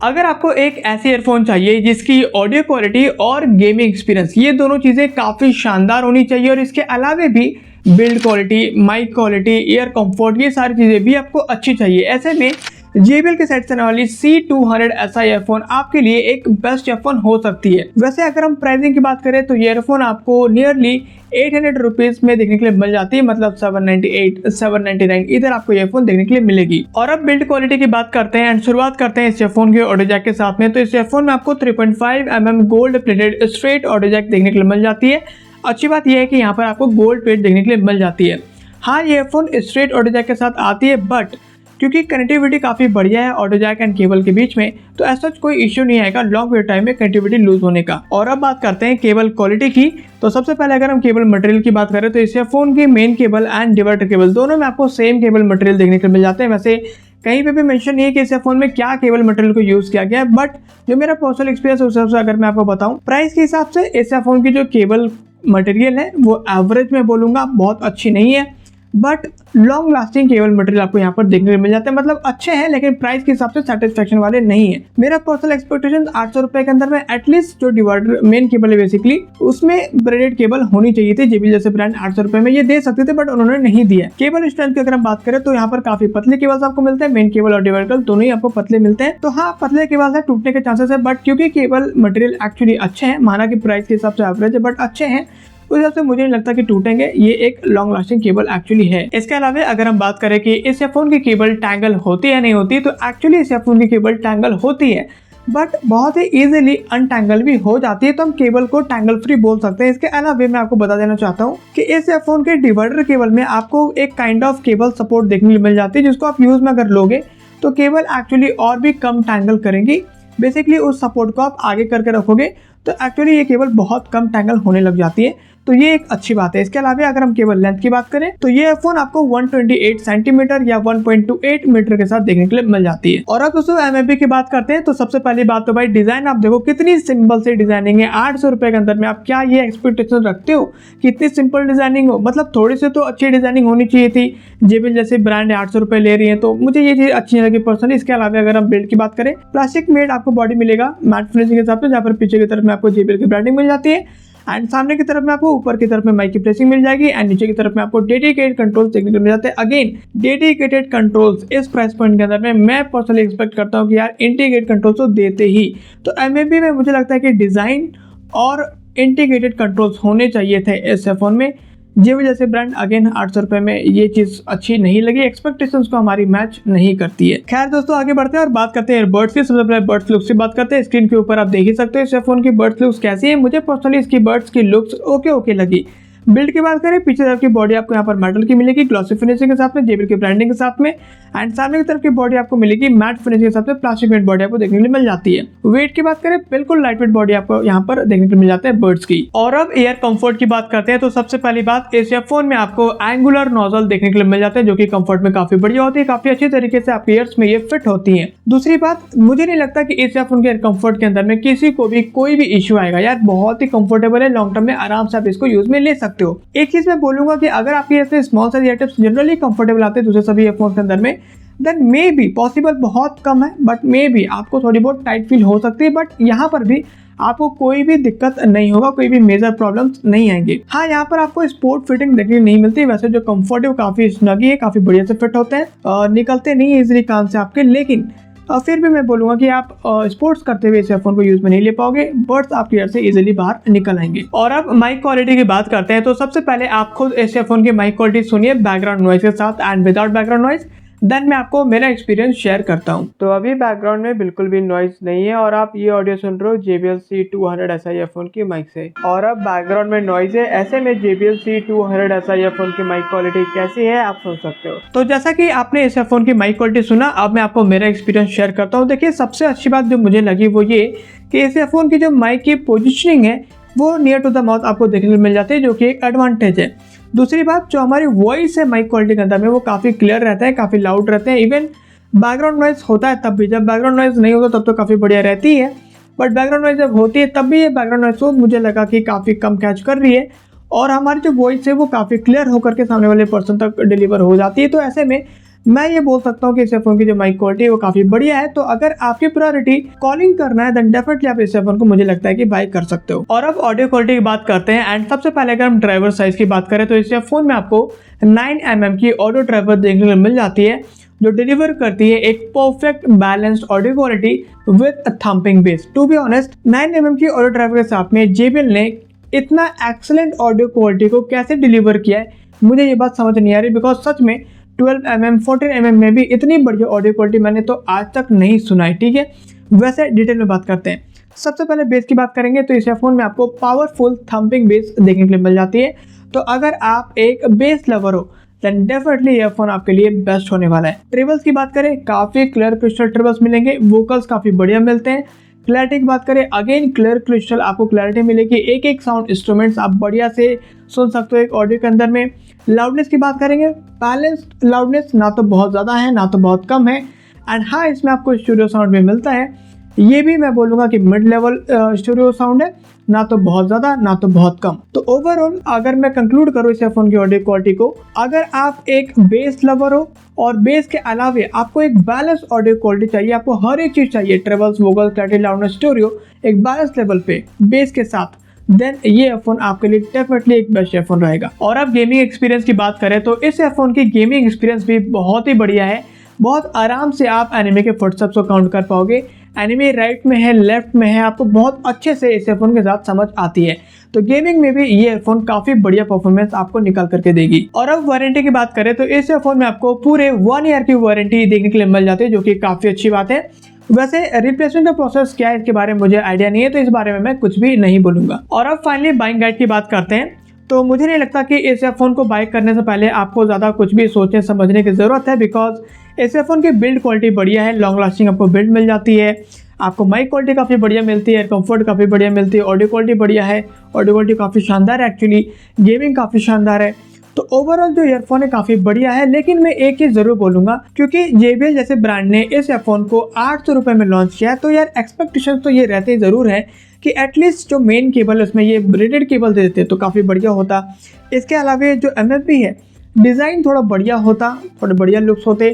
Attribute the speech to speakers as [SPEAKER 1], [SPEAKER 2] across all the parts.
[SPEAKER 1] अगर आपको एक ऐसी ईयरफोन चाहिए जिसकी ऑडियो क्वालिटी और गेमिंग एक्सपीरियंस ये दोनों चीज़ें काफ़ी शानदार होनी चाहिए और इसके अलावे भी build quality, mic quality, ear comfort ये सारी चीज़ें भी आपको अच्छी चाहिए, ऐसे में JBL के साइड से आने वाली C200SI ईयरफोन आपके लिए एक बेस्ट ईयरफोन हो सकती है। वैसे अगर हम प्राइसिंग की बात करें तो ये ईयरफोन आपको नियरली 800 रुपीज़ में देखने के लिए मिल जाती है, मतलब 798, 799 इधर आपको ईयरफोन देखने के लिए मिलेगी। और अब बिल्ड क्वालिटी की बात करते हैं एंड शुरुआत करते हैं इस ईयरफोन के ऑडियो जैक के साथ में। तो इस ईयरफोन में आपको 3.5 mm gold plated straight audio jack देखने के लिए मिल जाती है। अच्छी बात यह है कि यहाँ पर आपको गोल्ड प्लेट देखने के लिए मिल जाती है। हाँ, ये ईयरफोन स्ट्रेट ऑडियो जैक के साथ आती है, बट क्योंकि कनेक्टिविटी काफ़ी बढ़िया है ऑडियो जैक एंड केबल के बीच में, तो ऐसा कोई इश्यू नहीं आएगा लॉन्ग पीरियड टाइम में कनेक्टिविटी लूज होने का। और अब बात करते हैं केबल क्वालिटी की। तो सबसे पहले अगर हम केबल मटेरियल की बात करें तो इस ईयरफोन की main cable and divider cable दोनों में आपको सेम केबल मटेरियल देखने को मिल जाते हैं। वैसे कहीं पे भी मेंशन नहीं है कि इस ईयरफोन में क्या केबल मटेरियल को यूज़ किया गया है, बट जो मेरा पर्सनल एक्सपीरियंस है उस हिसाब से अगर मैं आपको बताऊँ प्राइस के हिसाब से इस ईयरफोन की जो केबल मटेरियल है वो एवरेज में बोलूँगा बहुत अच्छी नहीं है, but long lasting cable material आपको यहाँ पर देखने को मिल जाते हैं। मतलब अच्छे हैं लेकिन प्राइस के हिसाब से सेटिस्फेक्शन वाले नहीं है। मेरा पर्सनल एक्सपेक्टेशन 800 रुपए के अंदर में एटलीस्ट जो डिवाइडर मेन केबल है बेसिकली उसमें ब्रेडेड केबल होनी चाहिए थी। JBL जैसे ब्रांड 800 रुपए में ये दे सकते थे, बट उन्होंने नहीं दिया। केबल स्ट्रेंथ की अगर हम बात करें तो यहाँ पर काफी पतले केबल्स आपको मिलते हैं, मेन केबल और डिवाइडर केबल दोनों ही आपको पतले मिलते हैं। तो हाँ, पतले केबल है, टूटने के चांसेस है, बट क्योंकि केबल मटेरियल एक्चुअली अच्छे हैं, माना कि प्राइस के हिसाब से एवरेज है बट अच्छे हैं, उस हिसाब से मुझे नहीं लगता कि टूटेंगे। ये एक लॉन्ग लास्टिंग केबल एक्चुअली है। इसके अलावा अगर हम बात करें कि इस ईयरफोन की केबल टैंगल होती है नहीं होती, तो एक्चुअली इस ईयरफोन की केबल टैंगल होती है, बट बहुत ही इजीली अनटैंगल भी हो जाती है, तो हम केबल को टैंगल फ्री बोल सकते हैं। इसके अलावा मैं आपको बता देना चाहता हूँ कि इस ईयरफोन के डिवाइडर केबल में आपको एक काइंड ऑफ केबल सपोर्ट देखने को मिल जाती है, जिसको आप यूज में अगर लोगे तो केबल एक्चुअली और भी कम टैंगल करेंगी। बेसिकली उस सपोर्ट को आप आगे करके रखोगे तो एक्चुअली ये केबल बहुत कम टैंगल होने लग जाती है, तो ये एक अच्छी बात है। इसके अलावा अगर हम केबल लेंथ की बात करें तो ये ईयरफोन आपको 128 सेंटीमीटर या 1.28 मीटर के साथ देखने के लिए मिल जाती है। और अब दोस्तों MMP की बात करते हैं तो सबसे पहली बात तो भाई डिजाइन आप देखो कितनी सिंपल से डिजाइनिंग है। 800 रुपए के अंदर में आप क्या ये एक्सपेक्टेशन रखते हो कि इतनी सिंपल डिजाइनिंग हो? मतलब थोड़ी सी तो अच्छी डिजाइनिंग होनी चाहिए थी। JBL जैसे ब्रांड 800 रुपए ले रही है, तो मुझे ये चीज अच्छी नहीं लगी पर्सनली। इसके अलावा अगर हम बिल्ड की बात करें, प्लास्टिक मेड आपको बॉडी मिलेगा मैट फिनिशिंग के हिसाब से, जहाँ पर पीछे की तरफ में आपको JBL की ब्रांडिंग मिल जाती है एंड सामने की तरफ में आपको ऊपर की तरफ में माइक की प्लेसिंग मिल जाएगी एंड नीचे की तरफ में आपको डेडिकेटेड कंट्रोल्स देखने को मिल जाते हैं। अगेन डेडिकेटेड कंट्रोल्स इस प्राइस पॉइंट के अंदर में मैं पर्सनली एक्सपेक्ट करता हूँ कि यार इंटीग्रेटेड कंट्रोल्स तो देते ही। तो MMP में मुझे लगता है कि डिज़ाइन और इंटीग्रेटेड कंट्रोल्स होने चाहिए थे इस ईयरफोन में। JBL जैसे ब्रांड अगेन 800 रुपए में ये चीज़ अच्छी नहीं लगी, एक्सपेक्टेशंस को हमारी मैच नहीं करती है। खैर दोस्तों, आगे बढ़ते हैं और बात करते हैं ईयरबड्स की। सबसे पहले बर्ड्स लुक्स की बात करते हैं। स्क्रीन के ऊपर आप देख ही सकते हो इस ईयरफोन की बर्ड्स लुक्स कैसी है। मुझे पर्सनली इसकी बर्ड्स की लुक्स ओके लगी। बिल्ड की बात करें, पीछे तरफ की बॉडी आपको यहाँ पर मेटल की मिलेगी ग्लॉसी फिनिशिंग के साथ में, JBL की ब्रांडिंग के साथ में, एंड सामने की तरफ की बॉडी आपको मिलेगी मैट फिनिशिंग के साथ में, प्लास्टिक मेड बॉडी आपको देखने के लिए मिल जाती है। वेट की बात करें, बिल्कुल लाइट वेट बॉडी आपको यहाँ पर देखने के लिए मिल जाता है बर्ड्स की। और अब एयर कंफर्ट की बात करते हैं तो सबसे पहली बात, इस ईयरफोन में आपको एंगुलर नोजल देखने के लिए मिल जाते हैं, जो कि कंफर्ट में काफी बढ़िया होती है, काफी अच्छी तरीके से आपके ईयर्स में ये फिट होती है। दूसरी बात, मुझे नहीं लगता कि इस ईयरफोन के एयर कंफर्ट के अंदर में किसी को भी कोई भी इश्यू आएगा यार, बहुत ही कंफर्टेबल है, लॉन्ग टर्म में आराम से आप इसको यूज में ले सकते हो। एक चीज मैं बोलूंगा कि अगर आपके ऐसे small size year tips generally comfortable आते हैं दूसरे सभी ईयरफोन के अंदर में, देन मे बी पॉसिबल बहुत कम है, बट मे बी आपको थोड़ी बहुत टाइट फील हो सकती है, बट यहाँ पर भी आपको कोई भी दिक्कत नहीं होगा, कोई भी मेजर प्रॉब्लम्स नहीं आएंगे। हाँ, यहाँ पर आपको स्पोर्ट फिटिंग देखने नहीं मिलती। वैसे जो कंफर्ट है वो काफी स्नगी है, काफी बढ़िया से फिट होते हैं, निकलते नहीं इजीली कान से आपके, लेकिन फिर भी मैं बोलूंगा कि आप स्पोर्ट्स करते हुए इस ईयरफोन को यूज में नहीं ले पाओगे, बर्ड्स आपके ईयर से इजीली बाहर निकल आएंगे। और अब माइक क्वालिटी की बात करते हैं तो सबसे पहले आप खुद इस ईयरफोन की माइक क्वालिटी सुनिए बैकग्राउंड नॉइज के साथ and without background noise, then मैं आपको मेरा एक्सपीरियंस शेयर करता हूँ। तो अभी बैकग्राउंड में बिल्कुल भी नॉइज नहीं है और आप ये ऑडियो सुन रहे हो JBL C200SI ईयरफोन की माइक से। और अब बैकग्राउंड में नॉइज है, ऐसे में JBL C200SI ईयरफोन की माइक क्वालिटी कैसी है आप सुन सकते हो। तो जैसा कि आपने इस ईयरफोन की माइक क्वालिटी सुना, अब मैं आपको मेरा एक्सपीरियंस शेयर करता हूँ। देखिए, सबसे अच्छी बात जो मुझे लगी वो ये कि इस ईयरफोन की जो माइक की पोजिशनिंग है वो नियर टू द माउथ आपको देखने को मिल जाती है, जो कि एक एडवांटेज है। दूसरी बात, जो हमारी वॉइस है माइक क्वालिटी के अंदर में वो काफ़ी क्लियर रहता है, काफ़ी लाउड रहते हैं। इवन बैकग्राउंड नॉइज होता है तब भी, जब बैकग्राउंड नॉइज नहीं होता तब तो काफ़ी बढ़िया रहती है, बट बैकग्राउंड नॉइज जब होती है तब भी ये बैकग्राउंड नॉइज को मुझे लगा कि काफ़ी कम कैच कर रही है और हमारी जो वॉइस है वो काफ़ी क्लियर होकर के सामने वाले पर्सन तक डिलीवर हो जाती है। तो ऐसे में मैं ये बोल सकता हूँ कि इस ईयरफोन की जो माइक क्वालिटी है वो काफी बढ़िया है। तो अगर आपकी प्रायोरिटी कॉलिंग करना है देन डेफिनेटली आप इस ईयरफोन को मुझे लगता है कि बाय कर सकते हो। और अब ऑडियो क्वालिटी की बात करते हैं एंड सबसे पहले अगर हम ड्राइवर साइज की बात करें तो इस ईयरफोन में आपको 9mm की ऑडियो ड्राइवर देखने को मिल जाती है, जो डिलीवर करती है एक perfect balanced audio quality with thumping bass. To be honest 9mm की ऑडियो ड्राइवर के साथ में JBL ने इतना एक्सेलेंट ऑडियो क्वालिटी को कैसे डिलीवर किया है मुझे ये बात समझ नहीं आ रही, बिकॉज सच में 12mm 14mm में भी इतनी बढ़िया ऑडियो क्वालिटी मैंने तो आज तक नहीं सुना है। ठीक है, वैसे डिटेल में बात करते हैं। सबसे पहले बेस की बात करेंगे तो इस ईयरफोन में आपको पावरफुल थम्पिंग बेस देखने के लिए मिल जाती है। तो अगर आप एक बेस लवर हो देन डेफिनेटली ईयरफोन आपके लिए बेस्ट होने वाला है। ट्रिबल्स की बात करें, काफी क्लियर क्रिस्टल ट्रिबल्स मिलेंगे, वोकल्स काफी बढ़िया मिलते हैं। क्लैरिटी की बात करें, अगेन क्लियर क्रिस्टल आपको क्लैरिटी मिलेगी, एक एक साउंड इंस्ट्रूमेंट्स आप बढ़िया से सुन सकते हो एक ऑडियो के अंदर में। लाउडनेस की बात करेंगे, बैलेंस्ड लाउडनेस, ना तो बहुत ज़्यादा है ना तो बहुत कम है। एंड हाँ, इसमें आपको स्टूडियो साउंड भी मिलता है, ये भी मैं बोलूँगा कि मिड लेवल स्टूडियो साउंड है, ना तो बहुत ज़्यादा ना तो बहुत कम। तो ओवरऑल अगर मैं कंक्लूड करूँ इस ईयरफोन की ऑडियो क्वालिटी को, अगर आप एक बेस लवर हो और बेस के अलावे आपको एक बैलेंस ऑडियो क्वालिटी चाहिए, आपको हर एक चीज़ चाहिए, travels, vocal, clarity, loudness, studio एक बैलेंस लेवल पे बेस के साथ, देन ये ईयरफोन आपके लिए डेफिनेटली एक बेस्ट ईयरफोन रहेगा। और अब गेमिंग एक्सपीरियंस की बात करें तो इस ईयरफोन की गेमिंग एक्सपीरियंस भी बहुत ही बढ़िया है। बहुत आराम से आप एनिमे के फुटस्टेप्स को काउंट कर पाओगे, एनिमे राइट में है लेफ्ट में है, आपको बहुत अच्छे से इस ईयरफोन के साथ समझ आती है। तो गेमिंग में भी ये ईयरफोन काफी बढ़िया परफॉर्मेंस आपको निकाल करके देगी। और अब वारंटी की बात करें तो इस ईयरफोन में आपको पूरे 1 ईयर की वारंटी देखने के लिए मिल जाती है, जो कि काफी अच्छी बात है। वैसे रिप्लेसमेंट का प्रोसेस क्या है इसके बारे में मुझे आइडिया नहीं है, तो इस बारे में मैं कुछ भी नहीं बोलूंगा। और अब फाइनली बाइंग गाइड की बात करते हैं। तो मुझे नहीं लगता कि इस ईयरफोन को बाय करने से पहले आपको ज़्यादा कुछ भी सोचने समझने की ज़रूरत है, बिकॉज इस ईयरफोन की बिल्ड क्वालिटी बढ़िया है, लॉन्ग लास्टिंग आपको बिल्ड मिल जाती है, आपको माइक क्वालिटी काफ़ी बढ़िया मिलती है, कंफर्ट काफ़ी बढ़िया मिलती है, ऑडियो क्वालिटी बढ़िया है, ऑडियो क्वालिटी काफ़ी शानदार है, एक्चुअली गेमिंग काफ़ी शानदार है। तो ओवरऑल जो ईयरफोन है काफ़ी बढ़िया है। लेकिन मैं एक चीज़ ज़रूर बोलूँगा, क्योंकि JBL जैसे ब्रांड ने इस ईयरफोन को 800 रुपये में लॉन्च किया है, तो यार एक्सपेक्टेशन तो ये रहते ही ज़रूर है कि एटलीस्ट जो मेन केबल है उसमें ये ब्रेडेड केबल दे देते तो काफ़ी बढ़िया होता। इसके अलावा जो MFP है, डिज़ाइन थोड़ा बढ़िया होता, थोड़े बढ़िया लुक्स होते,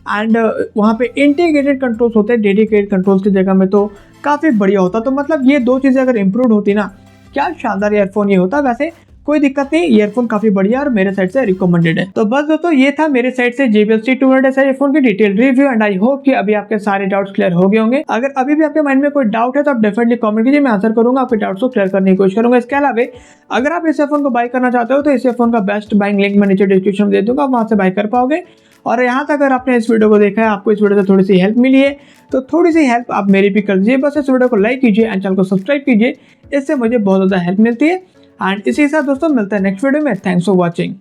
[SPEAKER 1] एंड वहाँ पे इंटीग्रेटेड कंट्रोल्स होते हैं डेडिकेटेड कंट्रोल्स की जगह में, तो काफ़ी बढ़िया होता। तो मतलब ये दो चीज़ें अगर इम्प्रूव होती ना, क्या शानदार ईयरफोन ये होता। वैसे कोई दिक्कत नहीं, ईयरफोन काफी बढ़िया और मेरे साइड से रिकमेंडेड है। तो बस दोस्तों ये था मेरे साइड से JBL C200 ईयरफोन की detail review, and I hope कि अभी आपके सारे डाउट्स क्लियर हो गए होंगे। अगर अभी भी आपके माइंड में कोई डाउट है तो आप डेफिनेटली कमेंट कीजिए, मैं आंसर करूंगा, आपके डाउट्स को क्लियर करने की कोशिश करूंगा। इसके अलावा अगर आप इस ईयरफोन को बाय करना चाहते हो तो इस ईयरफोन का बेस्ट बाइंग लिंक मैं नीचे डिस्क्रिप्शन में दे दूंगा, आप वहां से बाय कर पाओगे। और यहाँ तक अगर आपने इस वीडियो को देखा है, आपको इस वीडियो से थोड़ी सी हेल्प मिली है, तो थोड़ी सी हेल्प आप मेरी भी कर दीजिए। बस इस वीडियो को लाइक कीजिए एंड चैनल को सब्सक्राइब कीजिए, इससे मुझे बहुत ज़्यादा हेल्प मिलती है। एंड इसी के साथ दोस्तों मिलता है नेक्स्ट वीडियो में। Thanks for watching.